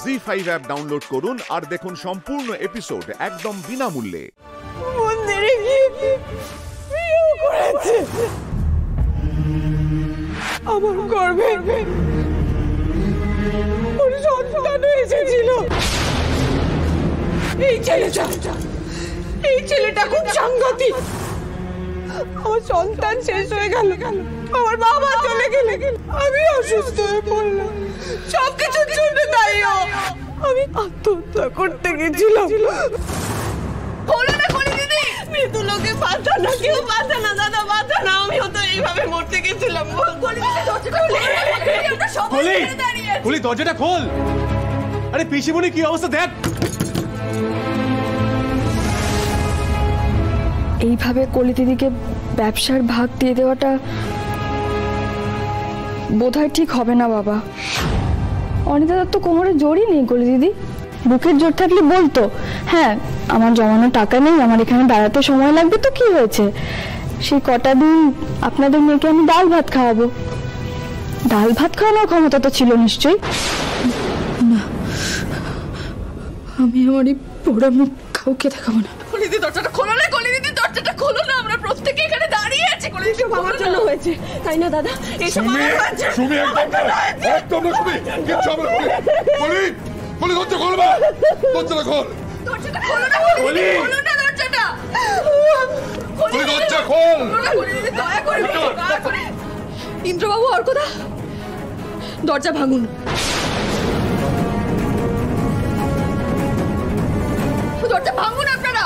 ZEE5 app download করুন আর দেখুন সম্পূর্ণ এপিসোড একদম বিনামূল্যে। মন্দিরে গিয়ে বিয়ে করেছে, আমার গর্ভে ওর সন্তান এসেছিল। এই ছেলেটা খুব সাংঘাতিক। আমার সন্তান শেষ হয়ে গেল, আমার বাবা চলে গেলে, আমি অসুস্থ হয়ে পড়লাম। সবকিছুর জন্য দায়ী ও। আমি আত্মহত্যা করতে গেছিলাম। বলো না কলি দিদি, মৃত্যু লোকে বাঁচা না, কেউ বাঁচা না দাদা, বাঁচা না। আমিও তো এইভাবে মরতে গেছিলাম। কলি দরজাটা খোল। আরে পিসিমণি কি অবস্থা দেখ। এইভাবে কলি দিদিকে ব্যবসার ভাগ দিয়ে দেওয়াটা বোধহয় ঠিক হবে না বাবা। অনিতাদার তো কোমরে জোরই নেই কলি দিদি। বুকের জোর থাকলে বলতো, হ্যাঁ আমার জমানো টাকা নেই, আমার এখানে দাঁড়াতে সময় লাগবে, তো কি হয়েছে, সেই কটা দিন আপনাদের মেয়েকে আমি ডাল ভাত খাওয়াবো। ডাল ভাত খাওয়ানোর ক্ষমতা তো ছিল নিশ্চয়ই। না, আমি আমার এই পোড়া মুখ কাউকে দেখাবো না। কলি দিদি দরজাটা খোলো না, কলি দিদি দরজাটা খোলো না। আমরা প্রত্যেকে এখানে দাঁড়িয়ে আছি। কলি দিদি আমার জন্য হয়েছে, তাই না দাদা? এইসব আমার হয়েছে। সুমি একদম না, সুমি কিচ্ছু হবে না। কলি কলি দরজা খোলবা, দরজাটা খোল। দরজাটা খোলো না কলি, খোলো না দরজাটা। কলি দরজা খোল। কলি দিদি দয়া করে। ইন্দ্রবাবু, অর্কদা, দরজা ভাঙুন। দরজা ভাঙুন আপনারা।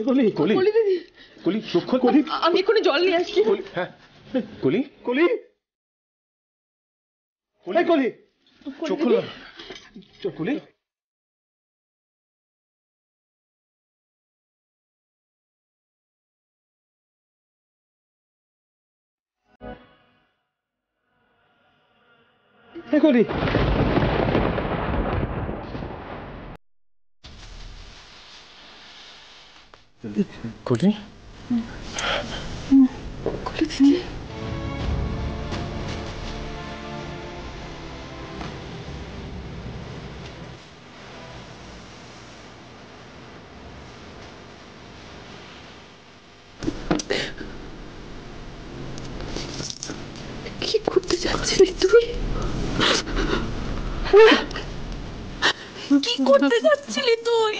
কলি কলি কলি দিদি, কলি চোখ খোল। কলি আমি এক্ষুনি জল নিয়ে আসছি। হ্যাঁ কলি কলি কলি কলি চোখ খোল। চোখ কলি। কলি কলি কলি দিদি, কি করতে যাচ্ছিলি তুই? কি করতে যাচ্ছিলি তুই?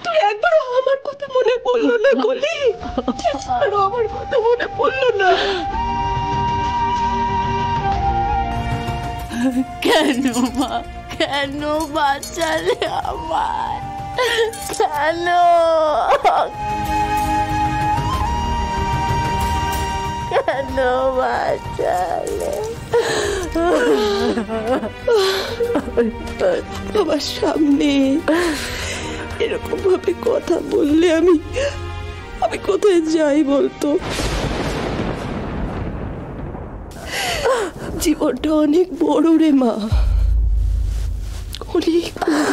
তুই একবারও আমার কথা মনে পড়লো না কলি? একবারও আমার কথা মনে পড়লো না? কেন মা, কেন বাঁচালে আমায়? কেন কেন বাঁচালে? আমার সামনে এরকম ভাবে কথা বললে আমি কোথায় যাই বলতো? জীবনটা অনেক বড় রে মা, অনেক বড়।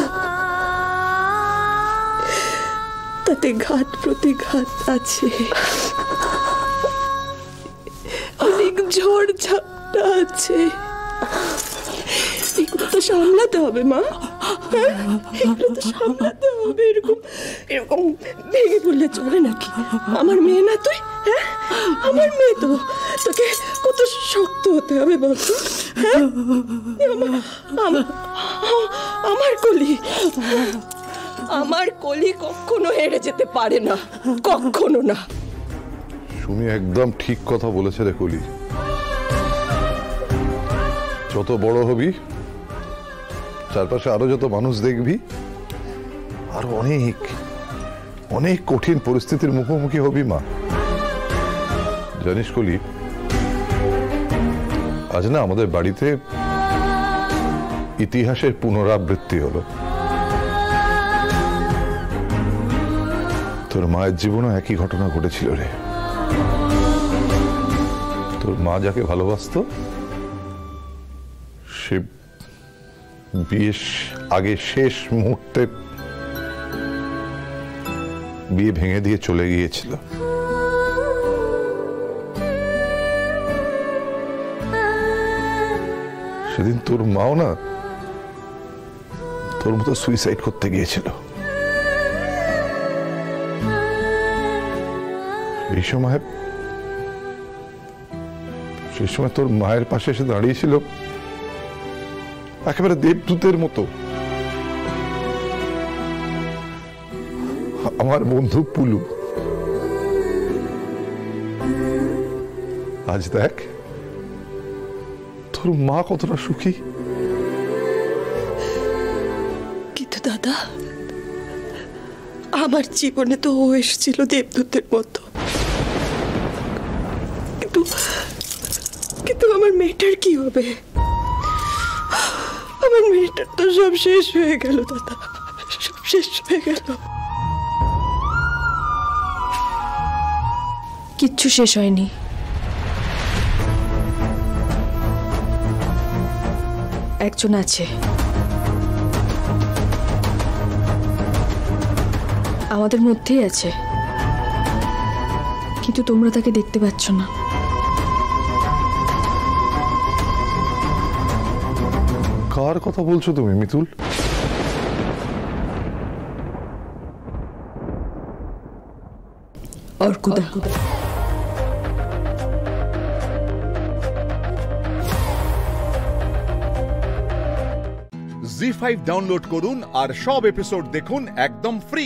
তাতে ঘাত প্রতিঘাত আছে, অনেক ঝড় ঝাপটা আছে। এগুলো তো সামলাতে হবে মা, এগুলো তো সামলাতে হবে। এরকম ভেঙে পড়লে চলে নাকি? আমার মেয়ে না তুই? হ্যাঁ, আমার মেয়ে তো, তোকে কত শক্ত হতে হবে বলতো? আমার কলি কখনো হেরে যেতে পারে না, কখনো না। তুমি একদম ঠিক কথা বলেছে রে কলি। যত বড় হবি, চারপাশে আরো যত মানুষ দেখবি, আরো অনেক অনেক কঠিন পরিস্থিতির মুখোমুখি হবি মা। জানিস কলি, আজ না আমাদের বাড়িতে ইতিহাসের পুনরাবৃত্তি হলো। তোর মায়ের জীবনও একই ঘটনা ঘটেছিল রে। তোর মা যাকে ভালোবাসতো, সে বিয়ের আগে শেষ মুহূর্তে বিয়ে ভেঙে দিয়ে চলে গিয়েছিল। সেদিন তোর মাও না তোর মতো সুইসাইড করতে গিয়েছিল। সেই সময় তোর মায়ের পাশে এসে দাঁড়িয়েছিল একেবারে দেবদূতের মতো আমার বন্ধু পুলু। আজ দেখ তোর মা কতটা সুখী। কিন্তু দাদা, আমার জীবনে তো ও এসেছিল দেবদূতের মতো, কিন্তু আমার মেয়েটার কি হবে? আমার মেয়েটার তো সব শেষ হয়ে গেল দাদা, সব শেষ হয়ে গেল। কিচ্ছু শেষ হয়নি। একজন আছে, আমাদের মধ্যেই আছে, কিন্তু তোমরা তাকে দেখতে পাচ্ছ না। কার কথা বলছো তুমি মিতুল? অর্কুদা। জি5 ডাউনলোড করুন আর সব এপিসোড দেখুন একদম ফ্রি।